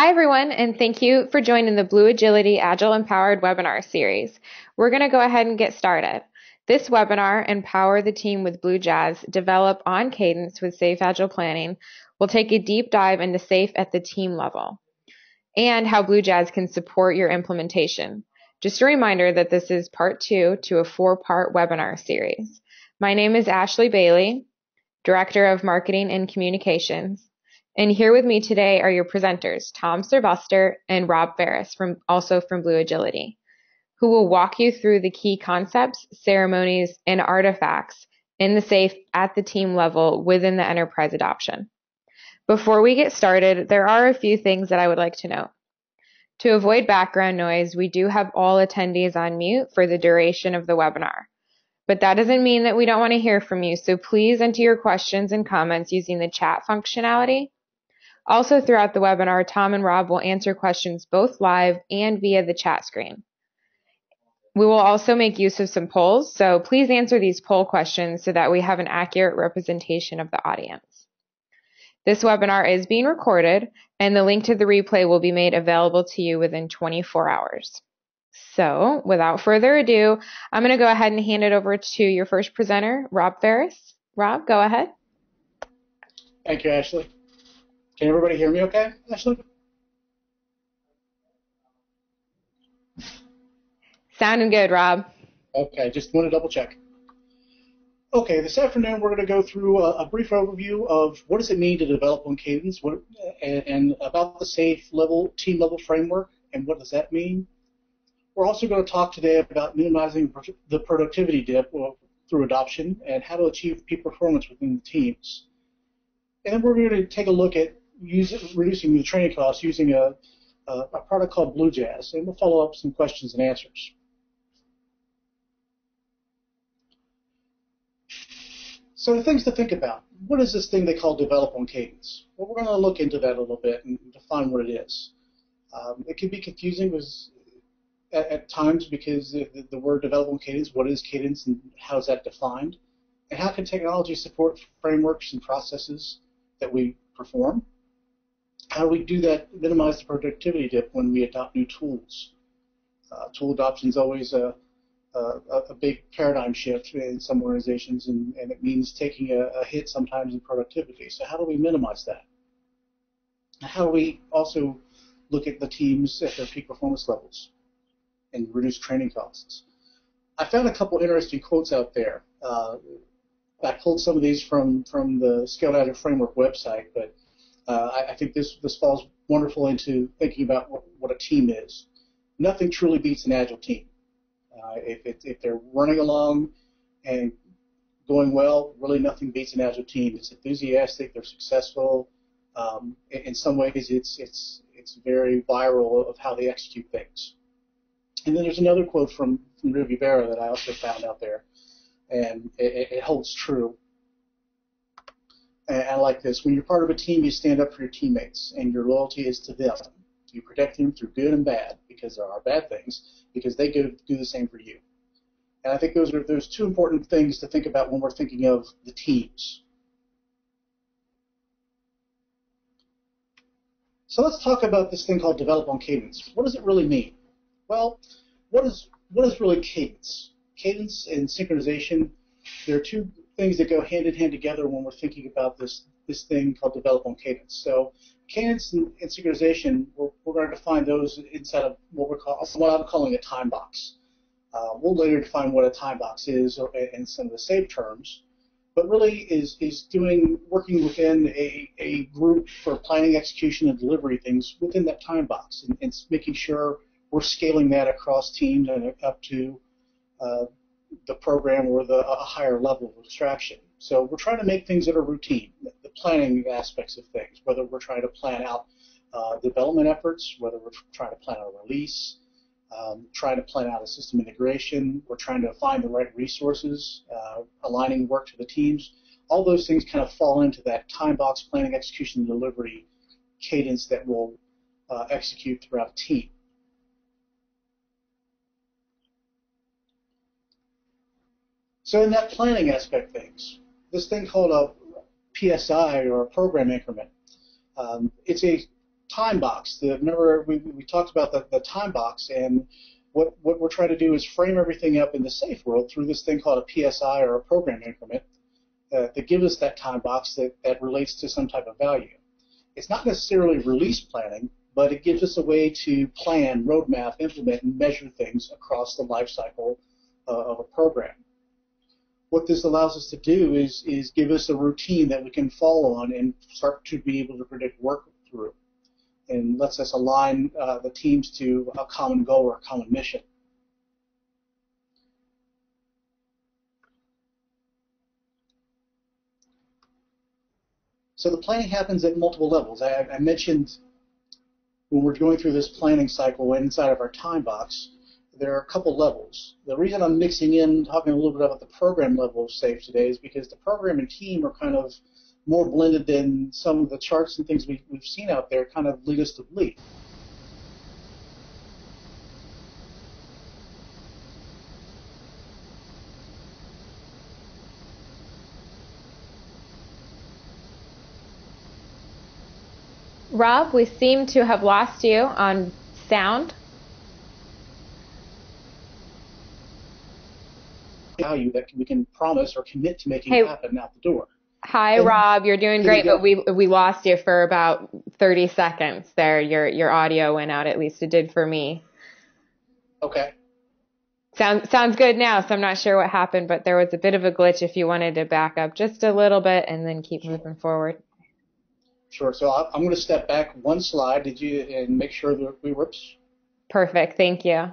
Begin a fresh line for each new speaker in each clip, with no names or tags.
Hi, everyone, and thank you for joining the Blue Agility Agile Empowered webinar series. We're going to go ahead and get started. This webinar, Empower the Team with bluejazz, develop on Cadence with SAFe Agile Planning, will take a deep dive into SAFe at the team level and how bluejazz can support your implementation. Just a reminder that this is part 2 to a 4-part webinar series. My name is Ashley Bailey, Director of Marketing and Communications. And here with me today are your presenters, Tom Sylvester and Rob Farris, also from Blue Agility, who will walk you through the key concepts, ceremonies, and artifacts in the SAFe at the team level within the enterprise adoption. Before we get started, there are a few things that I would like to note. To avoid background noise, we do have all attendees on mute for the duration of the webinar. But that doesn't mean that we don't want to hear from you, so please enter your questions and comments using the chat functionality. Also, throughout the webinar, Tom and Rob will answer questions both live and via the chat screen. We will also make use of some polls, so please answer these poll questions so that we have an accurate representation of the audience. This webinar is being recorded, and the link to the replay will be made available to you within 24 hours. So, without further ado, I'm going to go ahead and hand it over to your first presenter, Rob Farris. Rob, go ahead.
Thank you, Ashley. Can everybody hear me okay, Ashley?
Sounding good, Rob.
Okay, just want to double check. Okay, this afternoon we're going to go through a brief overview of what does it mean to develop on Cadence, and about the SAFe level, team level framework, and what does that mean. We're also going to talk today about minimizing the productivity dip through adoption and how to achieve peak performance within the teams. And then we're going to take a look at reducing the training costs using a product called bluejazz, and we'll follow up some questions and answers. So the things to think about. What is this thing they call develop on Cadence? Well, we're going to look into that a little bit and define what it is. It can be confusing at times because the word develop on Cadence, what is Cadence and how is that defined? And how can technology support frameworks and processes that we perform? How do we do that, minimize the productivity dip when we adopt new tools? Tool adoption is always a big paradigm shift in some organizations, and it means taking a hit sometimes in productivity. So how do we minimize that? How do we also look at the teams at their peak performance levels and reduce training costs? I found a couple interesting quotes out there. I pulled some of these from the Scaled Agile Framework website, but I think this falls wonderful into thinking about what a team is. Nothing truly beats an agile team. If they're running along and going well, really nothing beats an agile team. It's enthusiastic, they're successful. In some ways, it's very viral of how they execute things. And then there's another quote from Ruby Vera that I also found out there, and it holds true. And I like this. When you're part of a team, you stand up for your teammates, and your loyalty is to them. You protect them through good and bad, because there are bad things, because they do the same for you. And I think there's two important things to think about when we're thinking of the teams. So let's talk about this thing called develop on Cadence. What does it really mean? Well, what is really Cadence? Cadence and synchronization, there are two things that go hand in hand together when we're thinking about this thing called develop on Cadence. So Cadence and synchronization, we're going to define those inside of what I'm calling a time box. We'll later define what a time box is in some of the SAFe terms, but really is working within a group for planning, execution, and delivery things within that time box, and making sure we're scaling that across teams and up to the program or a higher level of abstraction. So we're trying to make things that are routine, the planning aspects of things, whether we're trying to plan out development efforts, whether we're trying to plan out a release, trying to plan out a system integration, we're trying to find the right resources, aligning work to the teams. All those things kind of fall into that time box planning, execution, and delivery cadence that we'll execute throughout a team. So in that planning aspect of things, this thing called a PSI, or a program increment, it's a time box. Remember, we talked about the time box, and what we're trying to do is frame everything up in the SAFe world through this thing called a PSI, or a program increment, that gives us that time box that relates to some type of value. It's not necessarily release planning, but it gives us a way to plan, roadmap, implement, and measure things across the life cycle of a program. What this allows us to do is give us a routine that we can follow on and start to be able to predict work through, and lets us align the teams to a common goal or a common mission. So the planning happens at multiple levels. I mentioned when we're going through this planning cycle inside of our time box, there are a couple levels. The reason I'm mixing in, talking a little bit about the program level of SAFe today, is because the program and team are kind of more blended than some of the charts and things we've seen out there kind of lead us to believe.
Rob, we seem to have lost you on sound.
Value that we can promise or commit to making happen out the door.
Hi, Rob. You're doing great, but we lost you for about 30 seconds there. Your audio went out, at least it did for me.
Okay.
Sounds good now, so I'm not sure what happened, but there was a bit of a glitch if you wanted to back up just a little bit and then keep moving forward.
Sure. So I'm going to step back one slide. And make sure that we whoops.
Perfect. Thank you.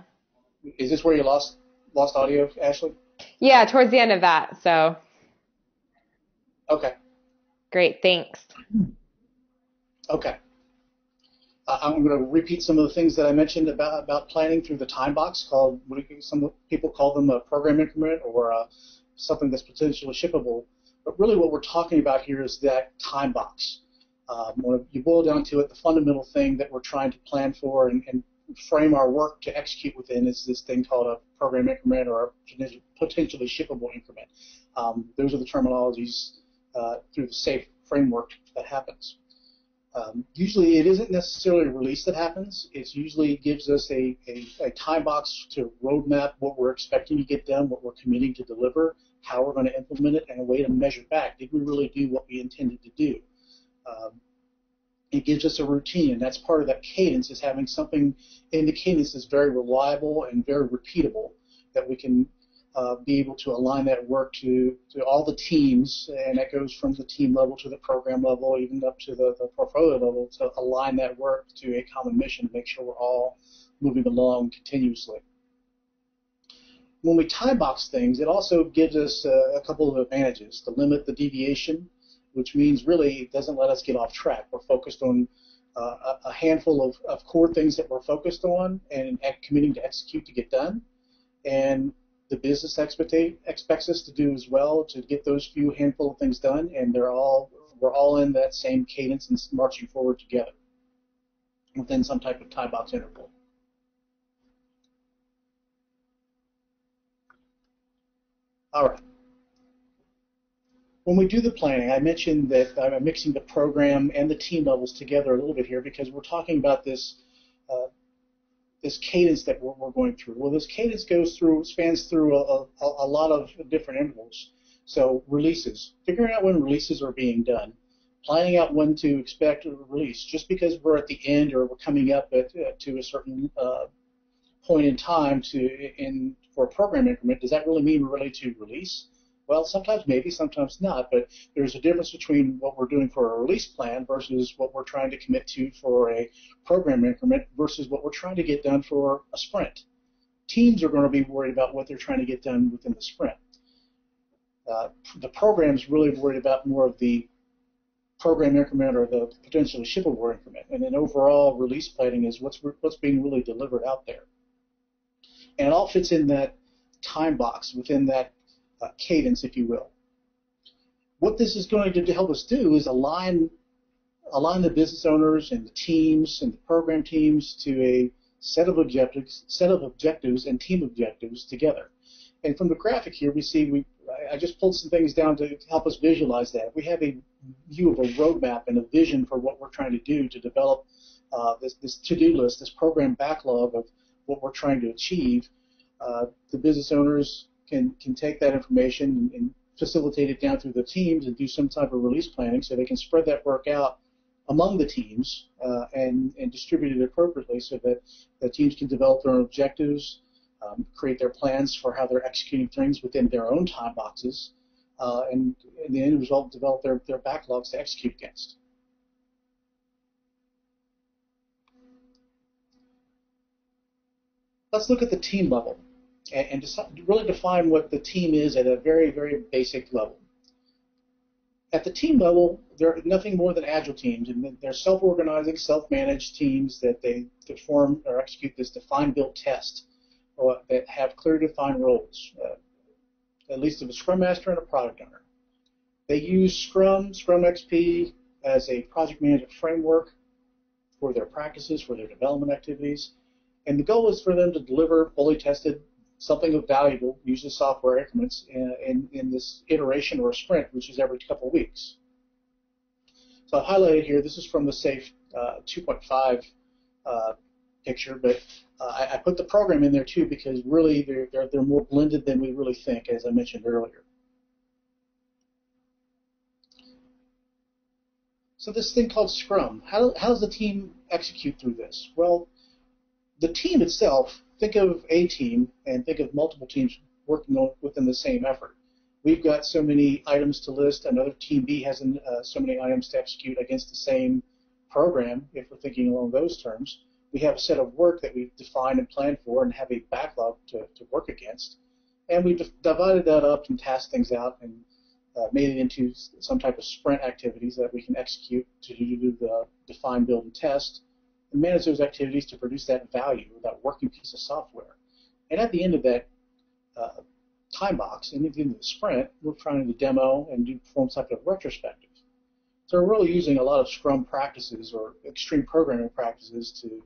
Is this where you lost audio, Ashley?
Yeah, towards the end of that. So.
Okay.
Great. Thanks.
Okay. I'm going to repeat some of the things that I mentioned about planning through the time box, called, some people call them a program increment, or something that's potentially shippable. But really what we're talking about here is that time box. When you boil down to it, the fundamental thing that we're trying to plan for and frame our work to execute within is this thing called a program increment, or a potentially shippable increment. Those are the terminologies through the SAFe framework that happens. Usually it isn't necessarily a release that happens. It usually gives us a time box to roadmap what we're expecting to get done, what we're committing to deliver, how we're going to implement it, and a way to measure back. Did we really do what we intended to do? It gives us a routine, and that's part of that cadence, is having something in the cadence that's very reliable and very repeatable, that we can be able to align that work to all the teams, and that goes from the team level to the program level, even up to the portfolio level, to align that work to a common mission to make sure we're all moving along continuously. When we time box things, it also gives us a couple of advantages. To limit the deviation, which means really it doesn't let us get off track. We're focused on a handful of core things that we're focused on and committing to execute to get done. And the business expects us to do as well, to get those few handful of things done, and we're all in that same cadence and marching forward together within some type of time box interval. All right. When we do the planning, I mentioned that I'm mixing the program and the team levels together a little bit here, because we're talking about this cadence that we're going through. Well, this cadence spans through a lot of different intervals. So releases, figuring out when releases are being done, planning out when to expect a release. Just because we're at the end or we're coming up to a certain point in time for a program increment, does that really mean we're ready to release? Well, sometimes maybe, sometimes not, but there's a difference between what we're doing for a release plan versus what we're trying to commit to for a program increment versus what we're trying to get done for a sprint. Teams are going to be worried about what they're trying to get done within the sprint. The program's really worried about more of the program increment or the potentially shippable increment, and then overall release planning is what's being really delivered out there. And it all fits in that time box within that cadence, if you will. What this is going to help us do is align the business owners and the teams and the program teams to a set of objectives and team objectives together. And from the graphic here, we see I just pulled some things down to help us visualize that. We have a view of a roadmap and a vision for what we're trying to do to develop this to-do list, this program backlog of what we're trying to achieve. The business owners can take that information and facilitate it down through the teams and do some type of release planning so they can spread that work out among the teams and distribute it appropriately so that the teams can develop their own objectives, create their plans for how they're executing things within their own time boxes, and in the end result, develop their backlogs to execute against. Let's look at the team level and really define what the team is at a very, very basic level. At the team level, they're nothing more than agile teams, and they're self-organizing, self-managed teams that they form or execute this define, build, test that have clearly defined roles, at least of a Scrum Master and a Product Owner. They use Scrum XP as a project management framework for their practices, for their development activities, and the goal is for them to deliver fully tested something of valuable, usually software increments, in this iteration or a sprint, which is every couple of weeks. So I've highlighted here, this is from the SAFe 2.5 picture, but I put the program in there too because really they're more blended than we really think, as I mentioned earlier. So this thing called Scrum, how does the team execute through this? Well, the team itself, think of a team and think of multiple teams working within the same effort. We've got so many items to list, another team B has so many items to execute against the same program, if we're thinking along those terms. We have a set of work that we've defined and planned for and have a backlog to work against. And we've divided that up and tasked things out and made it into some type of sprint activities that we can execute to do the define, build, and test, and manage those activities to produce that value, that working piece of software. And at the end of that time box, and at the end of the sprint, we're trying to demo and perform some type of retrospective. So we're really using a lot of Scrum practices or extreme programming practices to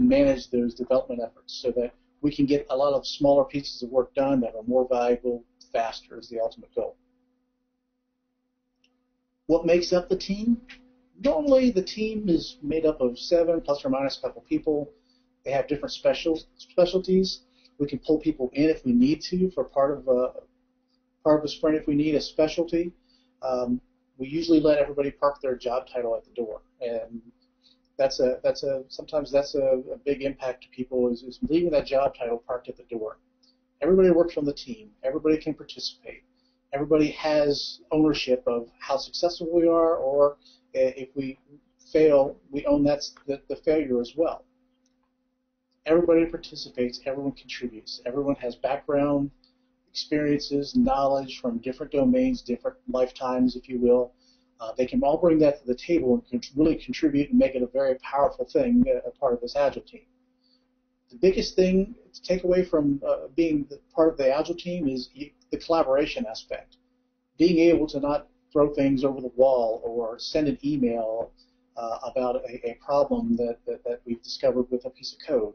manage those development efforts so that we can get a lot of smaller pieces of work done that are more valuable faster is the ultimate goal. What makes up the team? Normally, the team is made up of 7 plus or minus a couple people. They have different specialties. We can pull people in if we need to for part of a sprint if we need a specialty. We usually let everybody park their job title at the door, and sometimes that's a big impact to people is leaving that job title parked at the door. Everybody works on the team. Everybody can participate. Everybody has ownership of how successful we are, or if we fail, we own the failure as well. Everybody participates, everyone contributes, everyone has background, experiences, knowledge from different domains, different lifetimes, if you will. They can all bring that to the table and really contribute and make it a very powerful thing, a part of this Agile team. The biggest thing to take away from being part of the Agile team is the collaboration aspect. Being able to not throw things over the wall or send an email about a problem that we've discovered with a piece of code.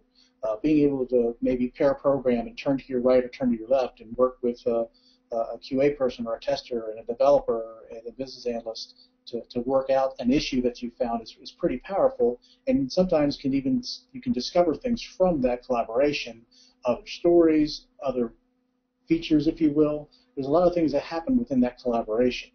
Being able to maybe pair a program and turn to your right or turn to your left and work with a QA person or a tester and a developer and a business analyst to work out an issue that you found is pretty powerful, and sometimes you can discover things from that collaboration, other stories, other features, if you will. There's a lot of things that happen within that collaboration.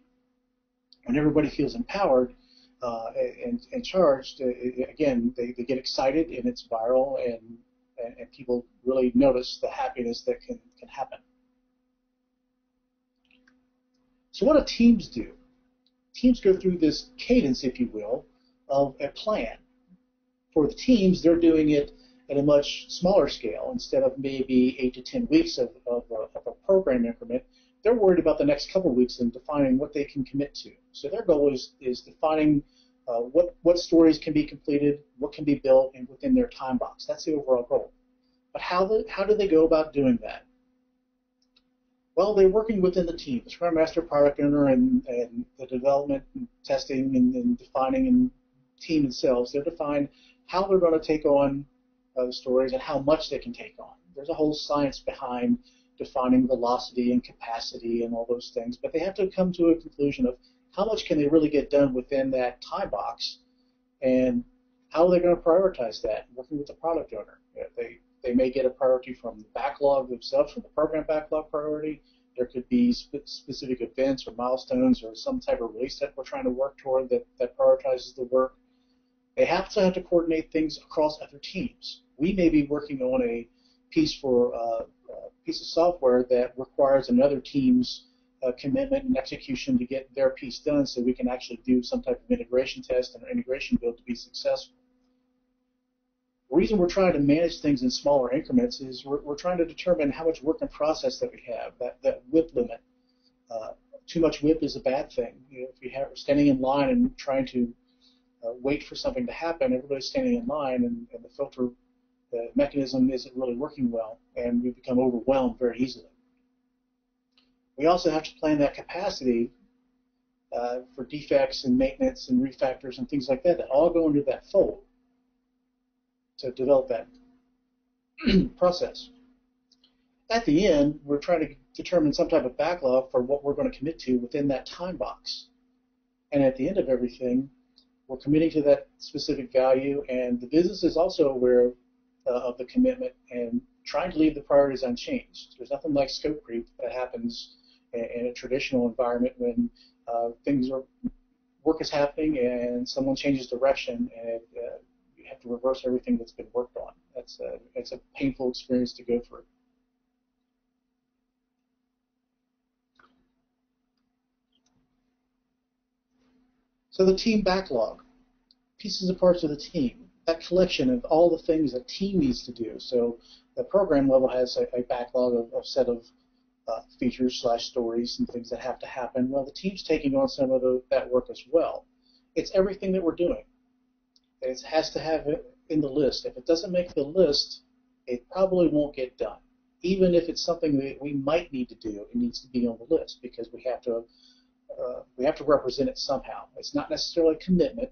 When everybody feels empowered and charged, again, they get excited and it's viral, and people really notice the happiness that can happen. So what do teams do? Teams go through this cadence, if you will, of a plan. For the teams, they're doing it at a much smaller scale. Instead of maybe 8 to 10 weeks of a program increment, they're worried about the next couple of weeks and defining what they can commit to. So their goal is defining what stories can be completed, what can be built, and within their time box. That's the overall goal. But how do they go about doing that? Well, they're working within the team, the Scrum Master, Product Owner, and the development and testing and defining and team themselves. They're defining how they're going to take on the stories and how much they can take on. There's a whole science behind defining velocity and capacity and all those things, but they have to come to a conclusion of how much can they really get done within that time box, and how are they going to prioritize that, working with the product owner. They may get a priority from the backlog themselves, from the program backlog priority. There could be specific events or milestones or some type of release that we're trying to work toward that prioritizes the work. They have to coordinate things across other teams. We may be working on a piece of software that requires another team's commitment and execution to get their piece done, so we can actually do some type of integration test and integration build to be successful. The reason we're trying to manage things in smaller increments is we're trying to determine how much work in process that we have, that WIP limit. Too much WIP is a bad thing. If we're standing in line and trying to wait for something to happen, everybody's standing in line, and the filter mechanism isn't really working well, and we become overwhelmed very easily. We also have to plan that capacity for defects and maintenance and refactors and things like that all go into that fold to develop that process. At the end, we're trying to determine some type of backlog for what we're going to commit to within that time box. And at the end of everything, we're committing to that specific value, and the business is also aware of the commitment and trying to leave the priorities unchanged. There's nothing like scope creep that happens in a traditional environment when work is happening and someone changes direction, and you have to reverse everything that's been worked on. It's a painful experience to go through. So the team backlog, pieces and parts of the team, that collection of all the things that team needs to do. So the program level has a backlog of set of features / stories and things that have to happen. Well, the team's taking on some of that work as well. It's everything that we're doing. It has to have it in the list. If it doesn't make the list, it probably won't get done. Even if it's something that we might need to do, it needs to be on the list because we have to represent it somehow. It's not necessarily a commitment.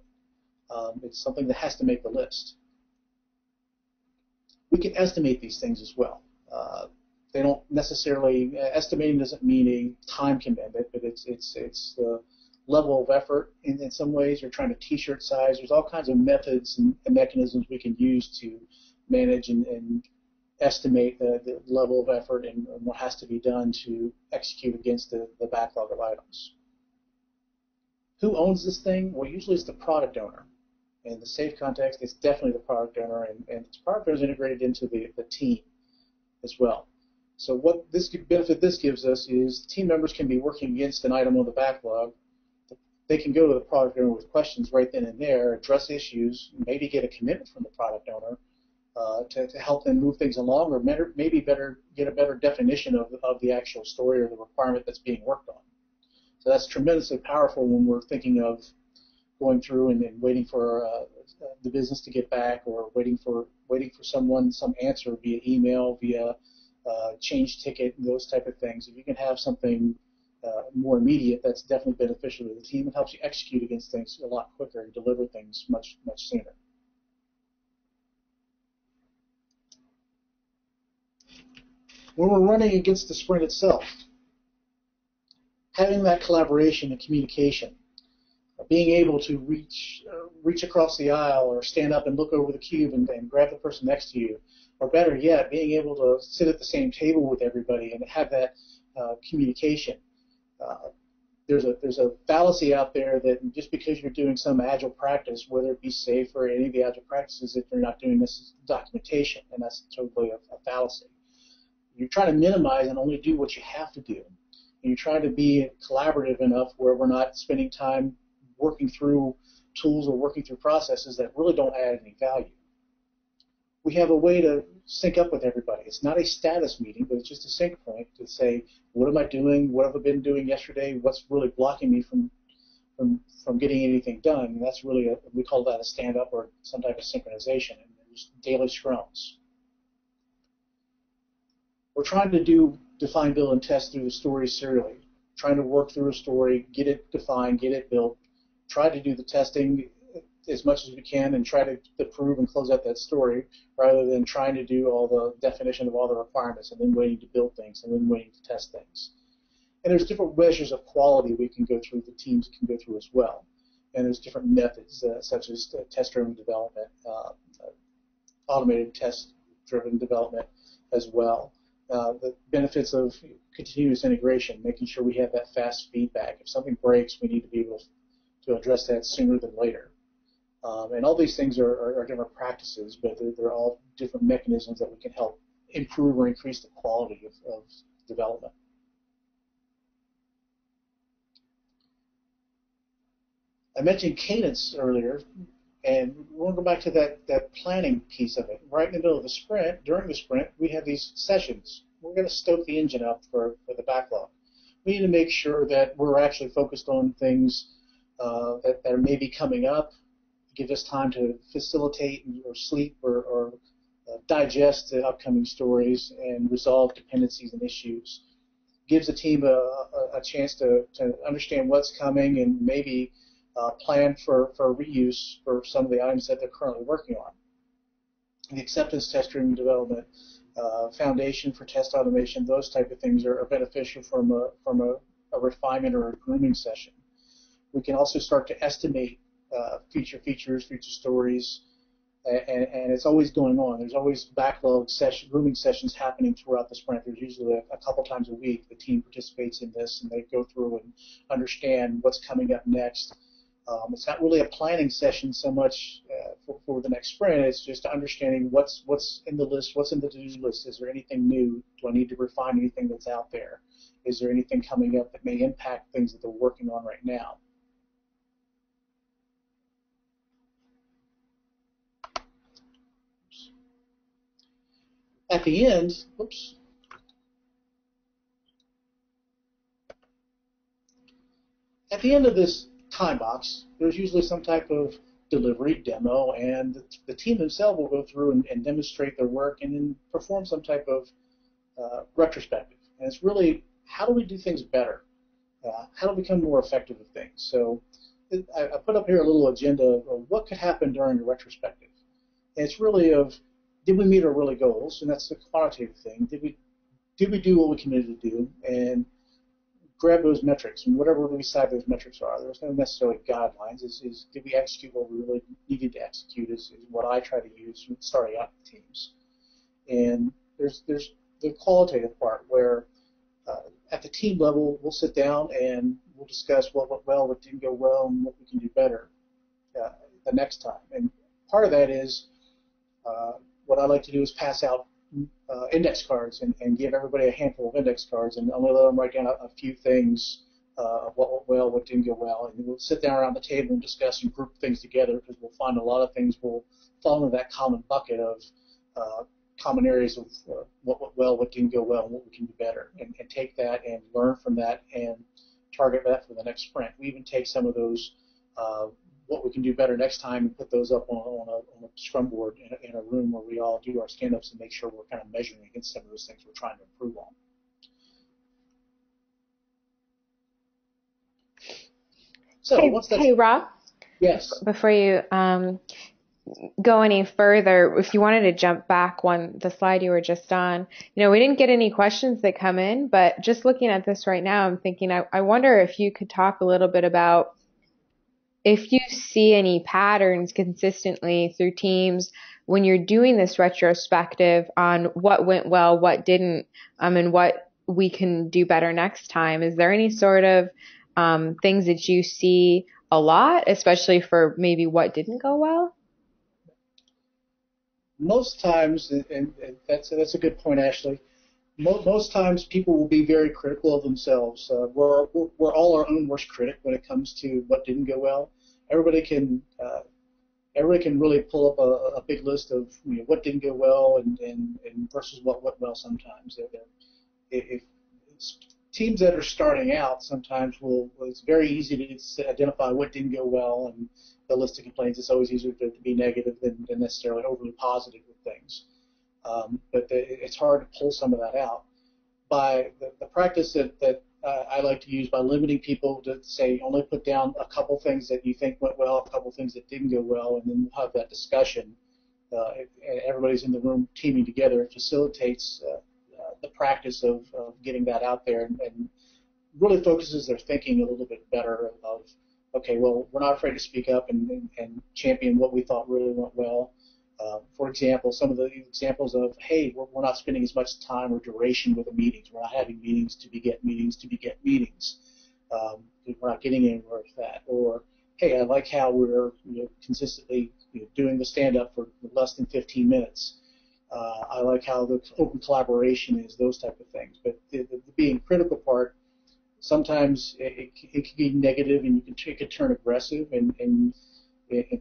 It's something that has to make the list. We can estimate these things as well. They don't necessarily, estimating doesn't mean a time commitment, but it's the level of effort. In some ways, you're trying to t-shirt size. There's all kinds of methods and mechanisms we can use to manage and estimate the level of effort and what has to be done to execute against the backlog of items. Who owns this thing? Well, usually it's the product owner. In the SAFe context, it's definitely the product owner, and the product owner is integrated into the team as well. So what this benefit this gives us is team members can be working against an item on the backlog. They can go to the product owner with questions right then and there, address issues, maybe get a commitment from the product owner to help them move things along, or maybe get a better definition of the actual story or the requirement that's being worked on. So that's tremendously powerful when we're thinking of going through and waiting for the business to get back, or waiting for someone some answer via email, via change ticket, and those type of things. If you can have something more immediate, that's definitely beneficial to the team. It helps you execute against things a lot quicker and deliver things much sooner. When we're running against the sprint itself, having that collaboration and communication, being able to reach across the aisle or stand up and look over the cube and grab the person next to you, or better yet, being able to sit at the same table with everybody and have that communication. There's a fallacy out there that just because you're doing some agile practice, whether it be SAFe or any of the agile practices, that you're not doing this documentation, and that's totally a fallacy. You're trying to minimize and only do what you have to do. And you're trying to be collaborative enough where we're not spending time working through tools or working through processes that really don't add any value. We have a way to sync up with everybody. It's not a status meeting, but it's just a sync point to say, what am I doing? What have I been doing yesterday? What's really blocking me from getting anything done? And that's really, we call that a stand-up or some type of synchronization. And there's daily scrums. We're trying to define, build, and test through the story serially. Trying to work through a story, get it defined, get it built. Try to do the testing as much as we can and try to prove and close out that story, rather than trying to do all the definition of all the requirements and then waiting to build things and then waiting to test things. And there's different measures of quality we can go through, the teams can go through as well. And there's different methods, such as test-driven development, automated test-driven development as well. The benefits of continuous integration, making sure we have that fast feedback. If something breaks, we need to be able to address that sooner than later. And all these things are different practices, but they're all different mechanisms that we can help improve or increase the quality of development. I mentioned Cadence earlier, and we'll go back to that planning piece of it. Right in the middle of the sprint, during the sprint, we have these sessions. We're going to stoke the engine up for the backlog. We need to make sure that we're actually focused on things that are maybe coming up, give us time to facilitate or sleep or digest the upcoming stories and resolve dependencies and issues. Gives the team a chance to understand what's coming and maybe plan for reuse for some of the items that they're currently working on. The acceptance test-driven development, foundation for test automation, those type of things are beneficial from a refinement or a grooming session. We can also start to estimate future features, future stories, and it's always going on. There's always backlog grooming sessions happening throughout the sprint. There's usually a couple times a week the team participates in this, and they go through and understand what's coming up next. It's not really a planning session so much for the next sprint. It's just understanding what's in the list, what's in the to-do list. Is there anything new? Do I need to refine anything that's out there? Is there anything coming up that may impact things that they're working on right now? At the end, At the end of this time box, there's usually some type of delivery, demo, and the team themselves will go through and demonstrate their work and then perform some type of retrospective. And it's really, how do we do things better? How do we become more effective with things? So I put up here a little agenda of what could happen during a retrospective. And it's really of, did we meet our really goals? And that's the quantitative thing. Did we do what we committed to do? And grab those metrics, and whatever we decide those metrics are. There's no necessarily guidelines. Did we execute what we really needed to execute is what I try to use starting out with teams. And there's the qualitative part where at the team level, we'll sit down and we'll discuss what went well, what didn't go well, and what we can do better the next time. And part of that is what I like to do is pass out index cards and give everybody a handful of index cards, and I'm going to let them write down a few things of what went well, what didn't go well, and we'll sit down around the table and discuss and group things together, because we'll find a lot of things will fall into that common bucket of common areas of what went well, what didn't go well, and what we can do better, and take that and learn from that and target that for the next sprint. We even take some of those what we can do better next time and put those up on a scrum board in a room where we all do our stand-ups and make sure we're kind of measuring against some of those things we're trying to improve on. So
hey, Rob?
Yes.
Before you go any further, if you wanted to jump back the slide you were just on, we didn't get any questions that come in, but just looking at this right now, I'm thinking, I wonder if you could talk a little bit about if you see any patterns consistently through teams when you're doing this retrospective on what went well, what didn't, and what we can do better next time. Is there any sort of things that you see a lot, especially for maybe what didn't go well?
Most times, and that's a good point, Ashley. Most times people will be very critical of themselves. We're all our own worst critic when it comes to what didn't go well. Everybody can really pull up a big list of what didn't go well and versus what went well sometimes. If teams that are starting out sometimes it's very easy to identify what didn't go well, and the list of complaints, it's always easier to be negative than necessarily overly positive with things. But it's hard to pull some of that out. By the practice that I like to use by limiting people to say only put down a couple things that you think went well, a couple things that didn't go well, and then we'll have that discussion. Everybody's in the room teaming together. It facilitates the practice of getting that out there and really focuses their thinking a little bit better of, okay, well, we're not afraid to speak up and champion what we thought really went well. For example, some of the examples of, hey, we're not spending as much time or duration with the meetings. We're not having meetings to beget meetings to beget meetings. We're not getting anywhere with that. Or, hey, I like how we're consistently doing the stand-up for less than 15 minutes. I like how the open collaboration is, those type of things. But the being critical part, sometimes it can be negative and it can turn aggressive. And in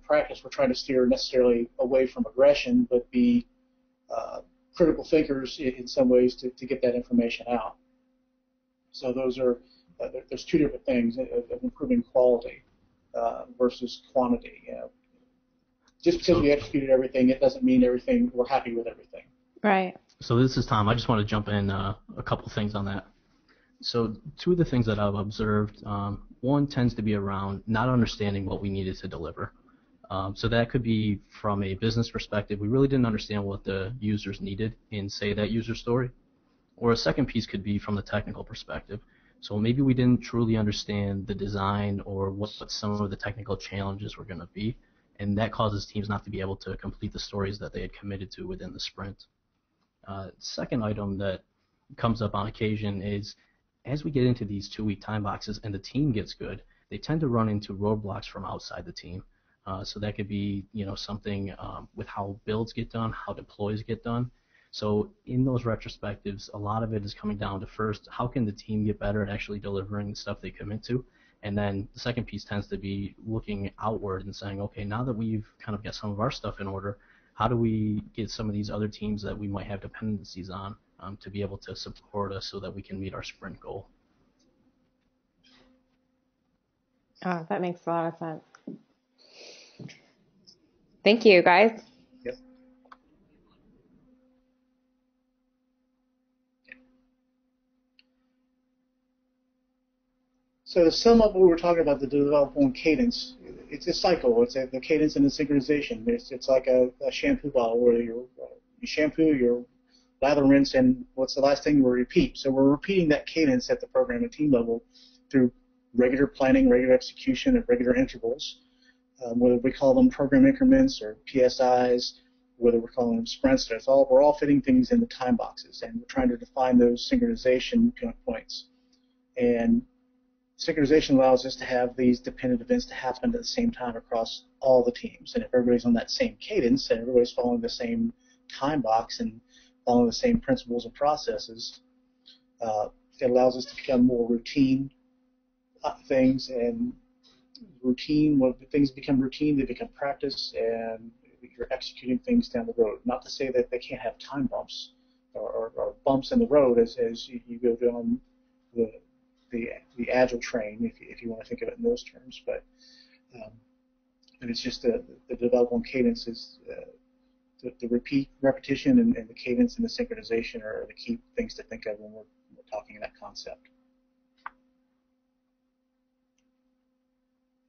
practice, we're trying to steer necessarily away from aggression, but be critical thinkers in some ways to get that information out. So those are there's two different things of improving quality versus quantity. Just because we executed everything, it doesn't mean we're happy with everything.
Right.
So this is Tom. I just want to jump in a couple things on that. So two of the things that I've observed, one tends to be around not understanding what we needed to deliver. So that could be from a business perspective. We really didn't understand what the users needed in, say, that user story. Or a second piece could be from the technical perspective. So maybe we didn't truly understand the design or what some of the technical challenges were going to be, and that causes teams not to be able to complete the stories that they had committed to within the sprint. Second item that comes up on occasion is as we get into these 2-week time boxes and the team gets good, they tend to run into roadblocks from outside the team. So that could be, something with how builds get done, how deploys get done. So in those retrospectives, a lot of it is coming down to first, how can the team get better at actually delivering the stuff they commit to? And then the second piece tends to be looking outward and saying, okay, now that we've kind of got some of our stuff in order, how do we get some of these other teams that we might have dependencies on to be able to support us so that we can meet our sprint goal?
Oh, that makes a lot of sense. Thank you, guys.
Yep. So to sum up what we were talking about, the developable cadence, it's a cycle. It's the cadence and the synchronization. It's like a shampoo bottle where you shampoo, you lather, rinse, and what's the last thing we repeat? So we're repeating that cadence at the program and team level through regular planning, regular execution at regular intervals. Whether we call them program increments or PSIs, whether we're calling them sprints, we're all fitting things in the time boxes, and we're trying to define those synchronization points. And synchronization allows us to have these dependent events to happen at the same time across all the teams. And if everybody's on that same cadence and everybody's following the same time box and following the same principles and processes, it allows us to become more routine things. And routine, when things become routine, they become practice, and you're executing things down the road. Not to say that they can't have time bumps or bumps in the road as you go down the agile train, if you want to think of it in those terms. But it's just the developable cadence is the repetition and the cadence and the synchronization are the key things to think of when we're talking in that concept.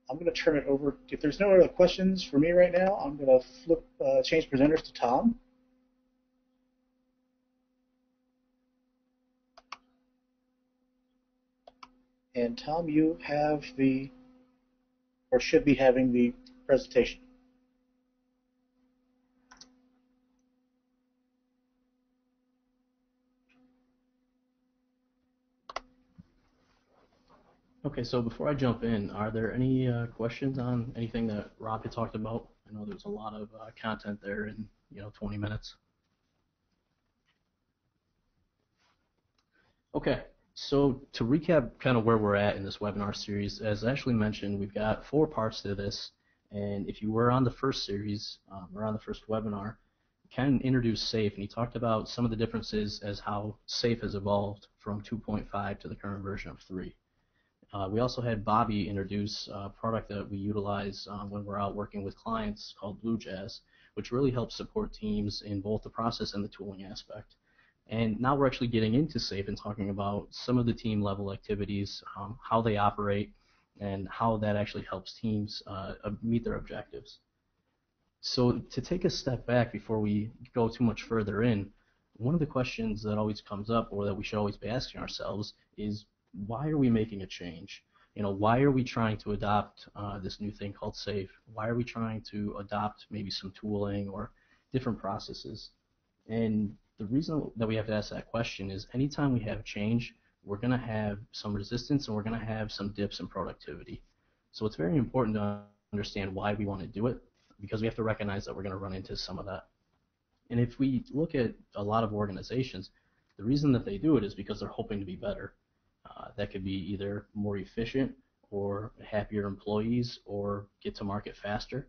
I'm going to turn it over. If there's no other questions for me right now, I'm going to change presenters to Tom. And Tom, you have or should be having the presentation.
Okay, so before I jump in, are there any questions on anything that Rob had talked about? I know there's a lot of content there in 20 minutes. Okay, so to recap kind of where we're at in this webinar series, as Ashley mentioned, we've got 4 parts to this, and if you were on the first series, or on the first webinar, Ken introduced SAFe, and he talked about some of the differences as how SAFe has evolved from 2.5 to the current version of 3. We also had Bobby introduce a product that we utilize when we're out working with clients called bluejazz, which really helps support teams in both the process and the tooling aspect. And now we're actually getting into SAFe and talking about some of the team level activities, how they operate, and how that actually helps teams meet their objectives. So to take a step back before we go too much further in, one of the questions that always comes up, or that we should always be asking ourselves, is why are we making a change? Why are we trying to adopt this new thing called SAFe? Why are we trying to adopt maybe some tooling or different processes? And the reason that we have to ask that question is anytime we have change, we're going to have some resistance and we're going to have some dips in productivity. So it's very important to understand why we want to do it, because we have to recognize that we're going to run into some of that. And if we look at a lot of organizations, the reason that they do it is because they're hoping to be better. That could be either more efficient or happier employees or get to market faster.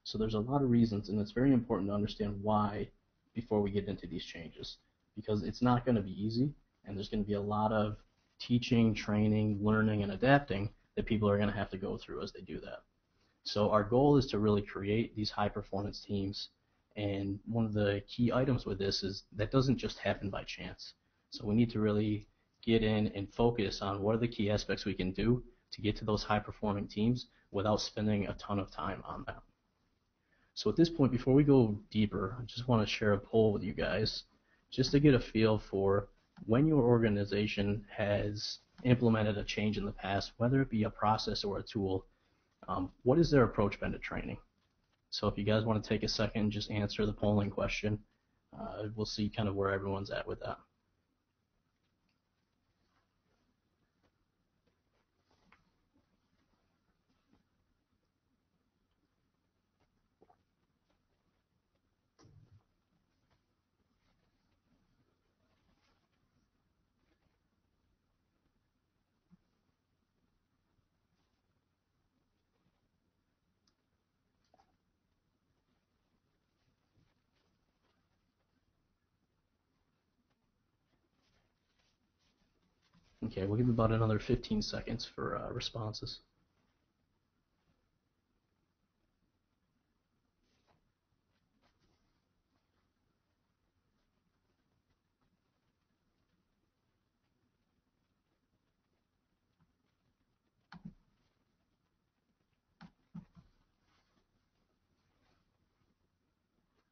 So there's a lot of reasons, and it's very important to understand why before we get into these changes, because it's not going to be easy, and there's going to be a lot of teaching, training, learning, and adapting that people are going to have to go through as they do that. So our goal is to really create these high-performance teams, and one of the key items with this is that doesn't just happen by chance. So we need to really get in and focus on what are the key aspects we can do to get to those high-performing teams without spending a ton of time on that. So at this point, before we go deeper, I just want to share a poll with you guys just to get a feel for when your organization has implemented a change in the past, whether it be a process or a tool, what is their approach been to training? So if you guys want to take a second and just answer the polling question, we'll see kind of where everyone's at with that. Okay, we'll give about another 15 seconds for responses.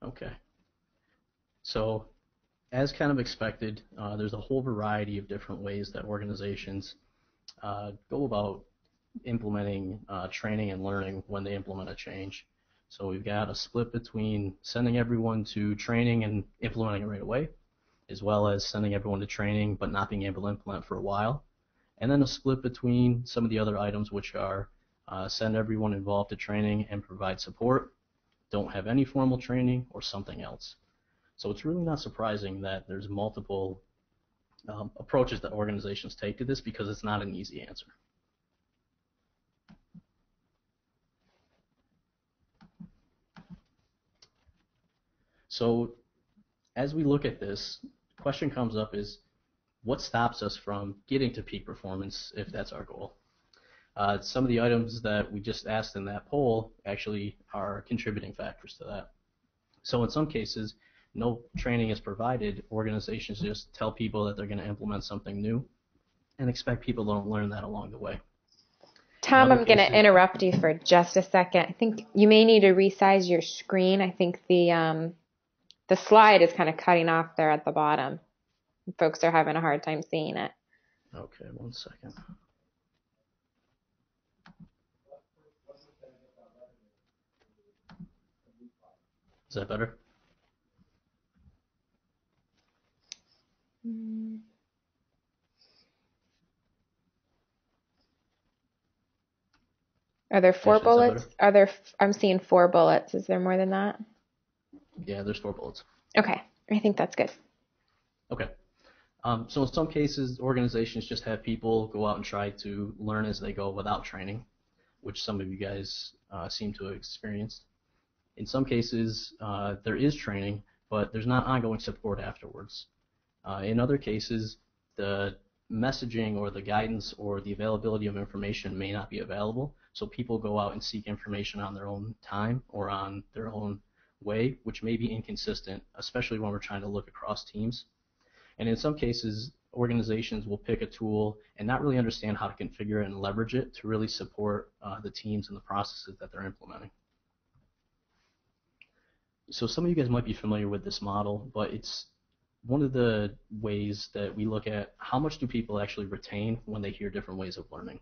Okay. So as kind of expected, there's a whole variety of different ways that organizations go about implementing training and learning when they implement a change. So we've got a split between sending everyone to training and implementing it right away, as well as sending everyone to training but not being able to implement for a while. And then a split between some of the other items, which are send everyone involved to training and provide support, don't have any formal training, or something else. So it's really not surprising that there's multiple approaches that organizations take to this, because it's not an easy answer. So as we look at this, the question comes up is, what stops us from getting to peak performance if that's our goal? Some of the items that we just asked in that poll actually are contributing factors to that. So in some cases, no training is provided. Organizations just tell people that they're going to implement something new and expect people to learn that along the way.
Tom, I'm going to interrupt you for just a second. I think you may need to resize your screen. I think the slide is kind of cutting off there at the bottom. Folks are having a hard time seeing it.
Okay, one second. Is that better?
Are there 4 bullets? I'm seeing 4 bullets. Is there more than that?
Yeah, there's 4 bullets.
Okay, I think that's good.
Okay. So in some cases, organizations just have people go out and try to learn as they go without training, which some of you guys seem to have experienced. In some cases, there is training, but there's not ongoing support afterwards. In other cases, the messaging or the guidance or the availability of information may not be available, so people go out and seek information on their own time or on their own way, which may be inconsistent, especially when we're trying to look across teams. And in some cases, organizations will pick a tool and not really understand how to configure it and leverage it to really support the teams and the processes that they're implementing. So some of you guys might be familiar with this model, but it's one of the ways that we look at how much do people actually retain when they hear different ways of learning.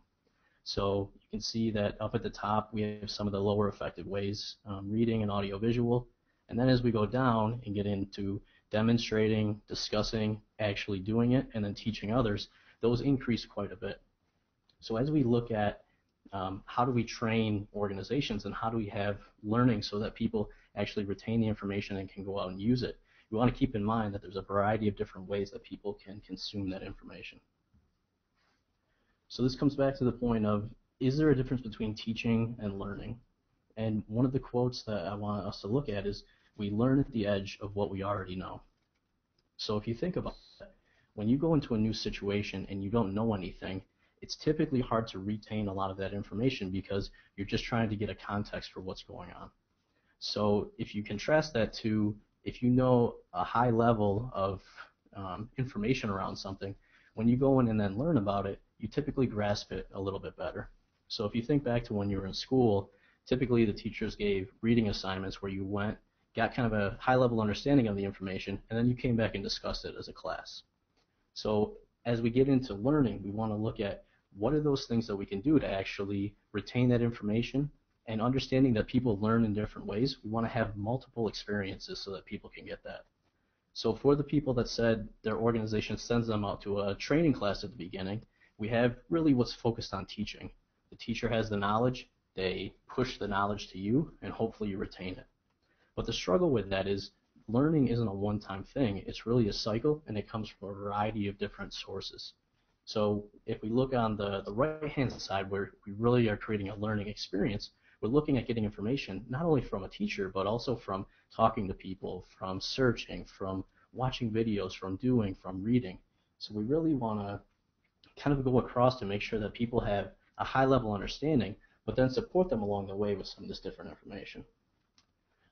So you can see that up at the top we have some of the lower effective ways, reading and audiovisual, and then as we go down and get into demonstrating, discussing, actually doing it, and then teaching others, those increase quite a bit. So as we look at how do we train organizations and how do we have learning so that people actually retain the information and can go out and use it, we want to keep in mind that there's a variety of different ways that people can consume that information. So this comes back to the point of, is there a difference between teaching and learning? And one of the quotes that I want us to look at is, we learn at the edge of what we already know. So if you think about it, when you go into a new situation and you don't know anything, it's typically hard to retain a lot of that information because you're just trying to get a context for what's going on. So if you contrast that to, if you know a high level of information around something, when you go in and then learn about it, you typically grasp it a little bit better. So if you think back to when you were in school, typically the teachers gave reading assignments where you went, got kind of a high level understanding of the information, and then you came back and discussed it as a class. So as we get into learning, we want to look at what are those things that we can do to actually retain that information, and understanding that people learn in different ways. We want to have multiple experiences so that people can get that. So for the people that said their organization sends them out to a training class at the beginning, we have really what's focused on teaching. The teacher has the knowledge, they push the knowledge to you, and hopefully you retain it. But the struggle with that is learning isn't a one-time thing. It's really a cycle, and it comes from a variety of different sources. So if we look on the right-hand side where we really are creating a learning experience, we're looking at getting information not only from a teacher, but also from talking to people, from searching, from watching videos, from doing, from reading. So we really want to kind of go across to make sure that people have a high-level understanding, but then support them along the way with some of this different information.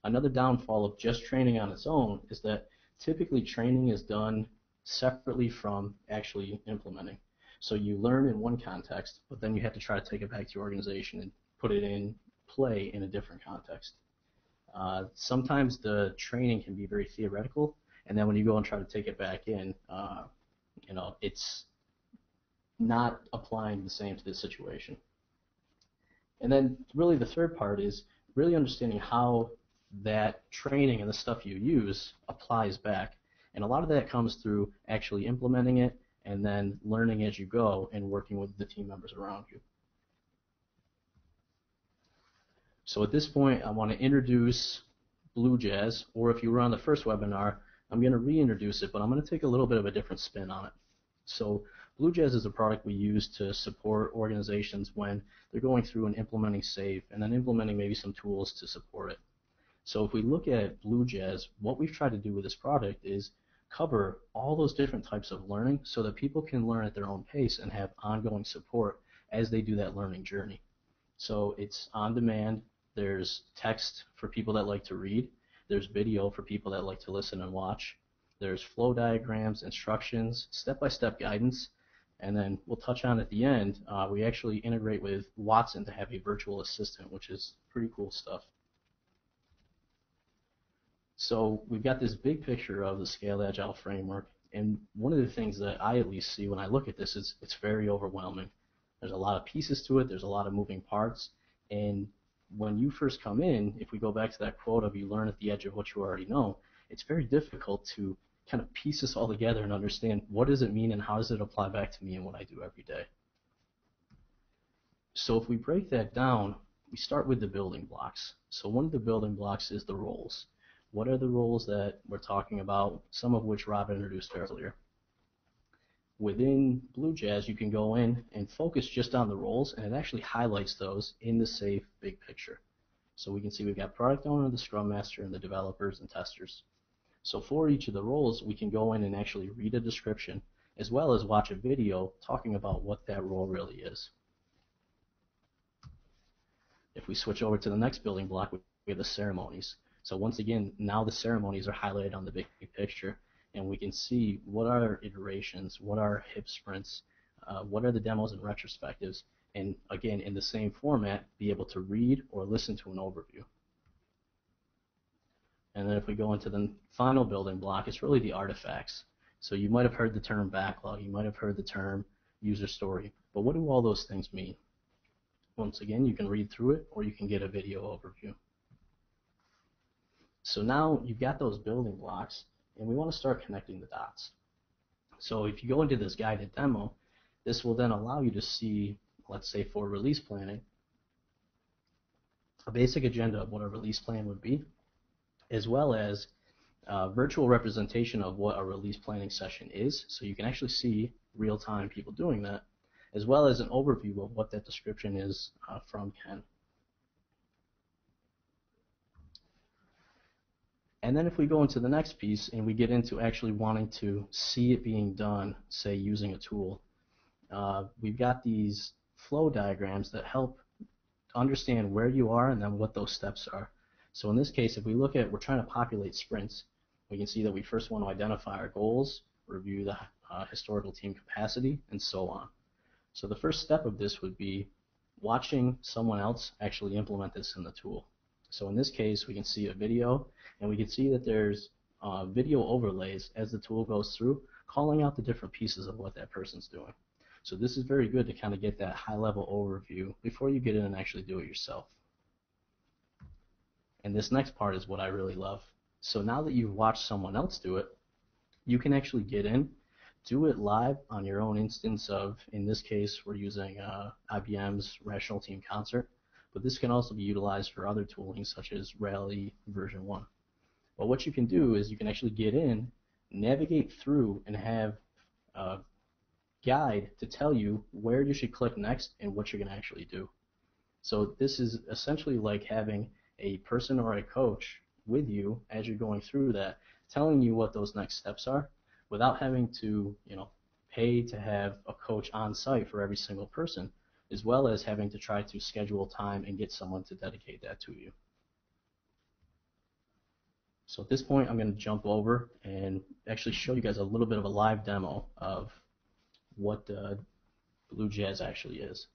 Another downfall of just training on its own is that typically training is done separately from actually implementing. So you learn in one context, but then you have to try to take it back to your organization and put it in play in a different context. Sometimes the training can be very theoretical, and then when you go and try to take it back in, it's not applying the same to the situation. And then really the third part is really understanding how that training and the stuff you use applies back. And a lot of that comes through actually implementing it and then learning as you go and working with the team members around you. So at this point, I want to introduce bluejazz, or if you were on the first webinar, I'm going to reintroduce it, but I'm going to take a little bit of a different spin on it. So bluejazz is a product we use to support organizations when they're going through and implementing SAFe and then implementing maybe some tools to support it. So if we look at bluejazz, what we've tried to do with this product is cover all those different types of learning so that people can learn at their own pace and have ongoing support as they do that learning journey. So it's on demand. There's text for people that like to read. There's video for people that like to listen and watch. There's flow diagrams, instructions, step-by-step guidance, and then we'll touch on at the end, we actually integrate with Watson to have a virtual assistant, which is pretty cool stuff. So we've got this big picture of the Scaled Agile framework, and one of the things that I at least see when I look at this is it's very overwhelming. There's a lot of pieces to it, there's a lot of moving parts, and when you first come in, if we go back to that quote of you learn at the edge of what you already know, it's very difficult to kind of piece this all together and understand what does it mean and how does it apply back to me and what I do every day. So if we break that down, we start with the building blocks. So one of the building blocks is the roles. What are the roles that we're talking about, some of which Rob introduced earlier? Within bluejazz, you can go in and focus just on the roles, and it actually highlights those in the SAFe big picture. So we can see we've got product owner, the scrum master, and the developers and testers. So for each of the roles, we can go in and actually read a description, as well as watch a video talking about what that role really is. If we switch over to the next building block, we have the ceremonies. So once again, now the ceremonies are highlighted on the big picture, and we can see what are iterations, what are HIP sprints, what are the demos and retrospectives, and again, in the same format, be able to read or listen to an overview. And then if we go into the final building block, it's really the artifacts. So you might have heard the term backlog, you might have heard the term user story, but what do all those things mean? Once again, you can read through it or you can get a video overview. So now you've got those building blocks, and we want to start connecting the dots. So if you go into this guided demo, this will then allow you to see, let's say for release planning, a basic agenda of what a release plan would be, as well as a virtual representation of what a release planning session is, so you can actually see real-time people doing that, as well as an overview of what that description is from Ken. And then if we go into the next piece and we get into actually wanting to see it being done, say using a tool, we've got these flow diagrams that help understand where you are and then what those steps are. So in this case, if we look at, we're trying to populate sprints, we can see that we first want to identify our goals, review the historical team capacity, and so on. So the first step of this would be watching someone else actually implement this in the tool. So in this case, we can see a video, and we can see that there's video overlays as the tool goes through, calling out the different pieces of what that person's doing. So this is very good to kind of get that high-level overview before you get in and actually do it yourself. And this next part is what I really love. So now that you've watched someone else do it, you can actually get in, do it live on your own instance of, in this case, we're using IBM's Rational Team Concert, but this can also be utilized for other tooling such as Rally version 1. But what you can do is you can actually get in, navigate through, and have a guide to tell you where you should click next and what you're going to actually do. So this is essentially like having a person or a coach with you as you're going through that, telling you what those next steps are without having to, pay to have a coach on site for every single person, as well as having to try to schedule time and get someone to dedicate that to you. So at this point, I'm going to jump over and actually show you guys a little bit of a live demo of what bluejazz actually is.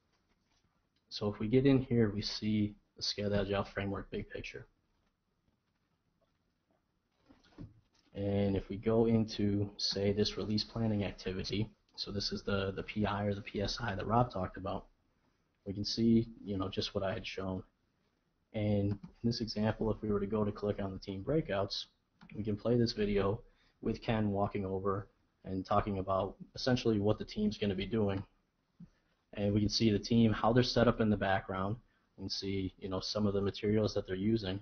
So if we get in here, we see the Scaled Agile Framework big picture. And if we go into, say, this release planning activity, so this is the PI or the PSI that Rob talked about, we can see, just what I had shown. And in this example, if we were to go to click on the team breakouts, we can play this video with Ken walking over and talking about essentially what the team's going to be doing. And we can see the team, how they're set up in the background, and see, some of the materials that they're using.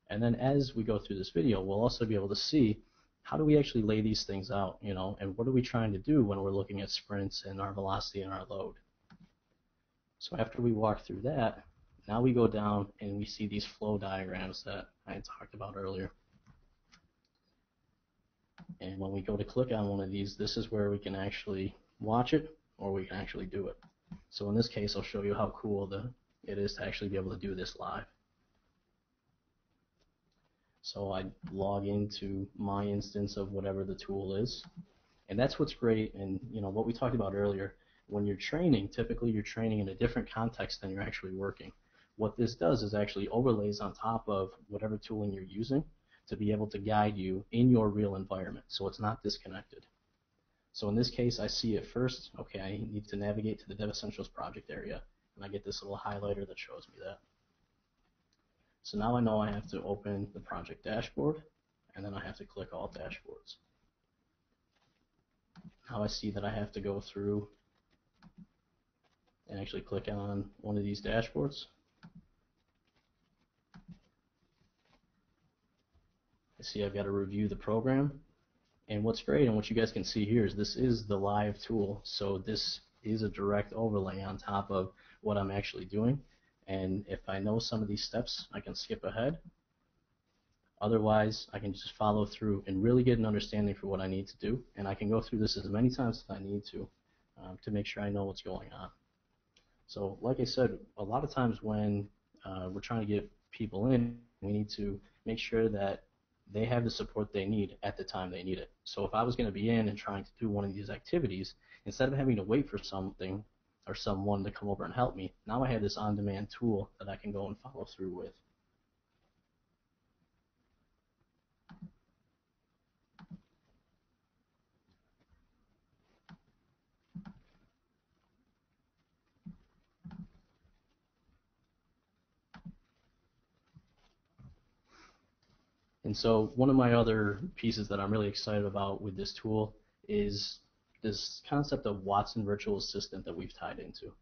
And then as we go through this video, we'll also be able to see how do we actually lay these things out, and what are we trying to do when we're looking at sprints and our velocity and our load. So after we walk through that, now we go down and we see these flow diagrams that I had talked about earlier. And when we go to click on one of these, this is where we can actually watch it or we can actually do it. So in this case, I'll show you how cool it is to actually be able to do this live. So I log into my instance of whatever the tool is. And that's what's great, and what we talked about earlier, when you're training, typically you're training in a different context than you're actually working. What this does is actually overlays on top of whatever tooling you're using to be able to guide you in your real environment, so it's not disconnected. So in this case, I see it first, okay, I need to navigate to the Dev Essentials project area, and I get this little highlighter that shows me that. So now I know I have to open the project dashboard, and then I have to click all dashboards. Now I see that I have to go through and actually click on one of these dashboards. I see I've got to review the program. And what's great and what you guys can see here is this is the live tool. So this is a direct overlay on top of what I'm actually doing. And if I know some of these steps, I can skip ahead. Otherwise, I can just follow through and really get an understanding for what I need to do. And I can go through this as many times as I need to make sure I know what's going on. So like I said, a lot of times when we're trying to get people in, we need to make sure that they have the support they need at the time they need it. So if I was going to be in and trying to do one of these activities, instead of having to wait for something or someone to come over and help me, now I have this on-demand tool that I can go and follow through with. And so one of my other pieces that I'm really excited about with this tool is this concept of Watson Virtual Assistant that we've tied into.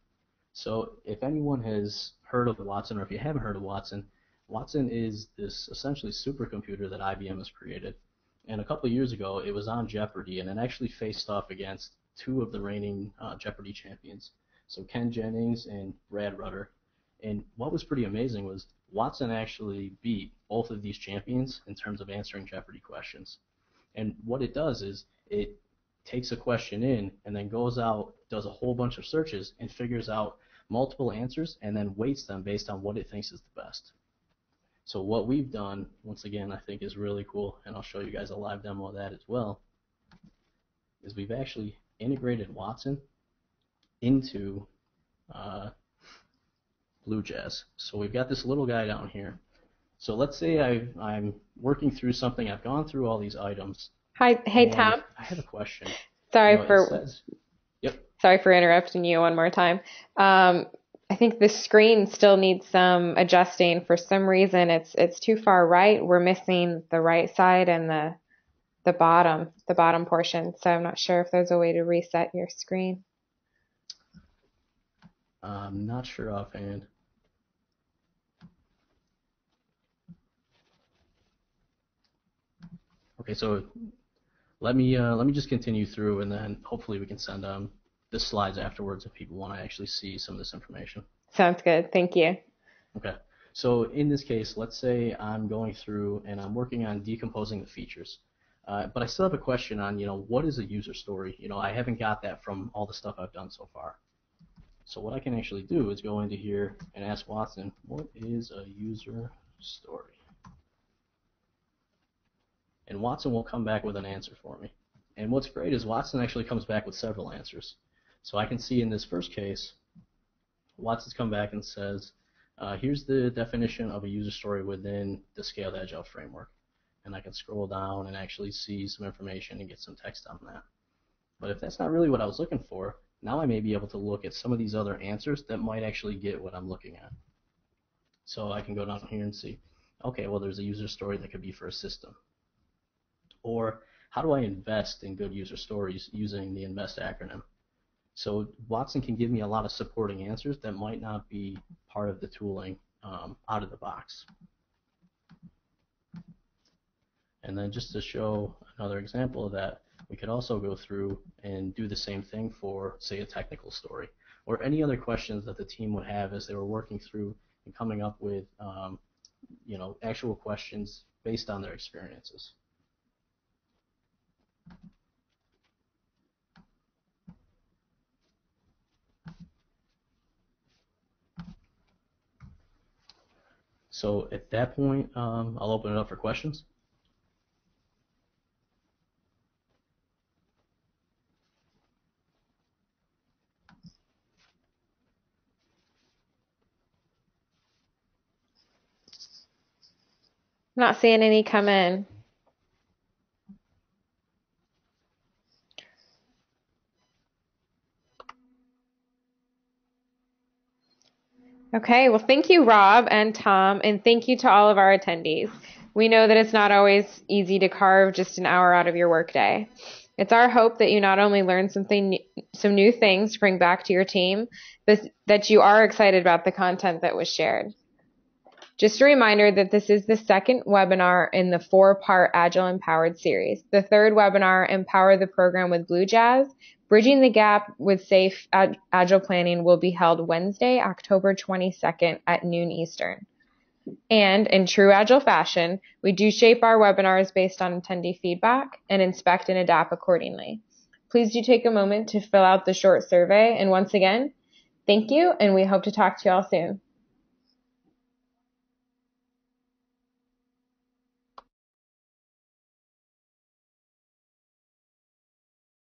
So if anyone has heard of Watson, or if you haven't heard of Watson, Watson is this essentially supercomputer that IBM has created. And a couple of years ago, it was on Jeopardy, and it actually faced off against two of the reigning Jeopardy champions, so Ken Jennings and Brad Rutter. And what was pretty amazing was Watson actually beat both of these champions in terms of answering Jeopardy questions. And what it does is it takes a question in and then goes out, does a whole bunch of searches, and figures out multiple answers and then weights them based on what it thinks is the best. So what we've done, once again, I think is really cool, and I'll show you guys a live demo of that as well, is we've actually integrated Watson into bluejazz. So we've got this little guy down here. So let's say I'm working through something, I've gone through all these items.
Hey Tom.
I have a question.
Sorry
Yep.
for interrupting you one more time. I think the screen still needs some adjusting. For some reason, it's too far right. We're missing the right side and the bottom portion. So I'm not sure if there's a way to reset your screen.
I'm not sure offhand. Okay, so let me just continue through, and then hopefully we can send the slides afterwards if people want to actually see some of this information.
Sounds good. Thank you.
Okay. So in this case, let's say I'm going through and I'm working on decomposing the features. But I still have a question on, what is a user story? I haven't got that from all the stuff I've done so far. So what I can actually do is go into here and ask Watson, what is a user story? And Watson will come back with an answer for me. And what's great is Watson actually comes back with several answers. So I can see in this first case, Watson's come back and says, here's the definition of a user story within the Scaled Agile framework. And I can scroll down and actually see some information and get some text on that. But if that's not really what I was looking for, now I may be able to look at some of these other answers that might actually get what I'm looking at. So I can go down here and see, okay, well, there's a user story that could be for a system. Or how do I invest in good user stories using the INVEST acronym? So Watson can give me a lot of supporting answers that might not be part of the tooling out of the box. And then just to show another example of that, we could also go through and do the same thing for, say, a technical story, or any other questions that the team would have as they were working through and coming up with actual questions based on their experiences. So at that point, I'll open it up for questions.
I'm not seeing any come in. Okay, well, thank you, Rob and Tom, and thank you to all of our attendees. We know that it's not always easy to carve just an hour out of your workday. It's our hope that you not only learn some new things to bring back to your team, but that you are excited about the content that was shared. Just a reminder that this is the second webinar in the 4-part Agile Empowered series. The third webinar, Empower the Program with bluejazz, Bridging the Gap with SAFe Agile Planning, will be held Wednesday, October 22nd at noon Eastern. And in true Agile fashion, we do shape our webinars based on attendee feedback and inspect and adapt accordingly. Please do take a moment to fill out the short survey. And once again, thank you, and we hope to talk to you all soon.